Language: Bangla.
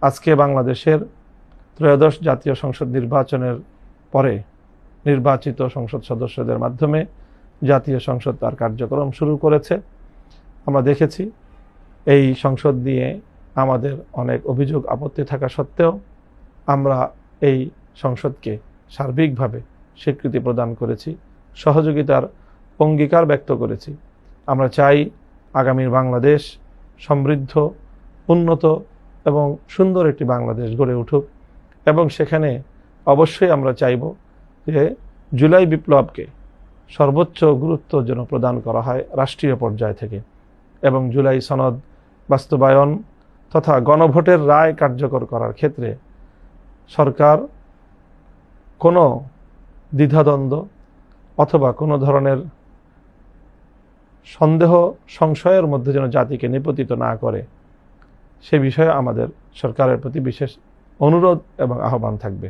আজকে বাংলাদেশের ত্রয়োদশ জাতীয় সংসদ নির্বাচনের পরে নির্বাচিত সংসদ সদস্যদের মাধ্যমে জাতীয় সংসদ তার কার্যক্রম শুরু করেছে। আমরা দেখেছি এই সংসদ নিয়ে আমাদের অনেক অভিযোগ আপত্তি থাকা সত্ত্বেও আমরা এই সংসদকে সার্বিকভাবে স্বীকৃতি প্রদান করেছি, সহযোগিতার অঙ্গীকার ব্যক্ত করেছি। আমরা চাই আগামীর বাংলাদেশ সমৃদ্ধ, উন্নত এবং সুন্দর একটি বাংলাদেশ গড়ে উঠুক, এবং সেখানে অবশ্যই আমরা চাইব যে জুলাই বিপ্লবকে সর্বোচ্চ গুরুত্ব যেন প্রদান করা হয় রাষ্ট্রীয় পর্যায় থেকে, এবং জুলাই সনদ বাস্তবায়ন তথা গণভোটের রায় কার্যকর করার ক্ষেত্রে সরকার কোনো দ্বিধাদ্বন্দ্ব অথবা কোনো ধরনের সন্দেহ সংশয়ের মধ্যে যেন জাতিকে নিপতিত না করে, সে বিষয়ে আমাদের সরকারের প্রতি বিশেষ অনুরোধ এবং আহ্বান থাকবে।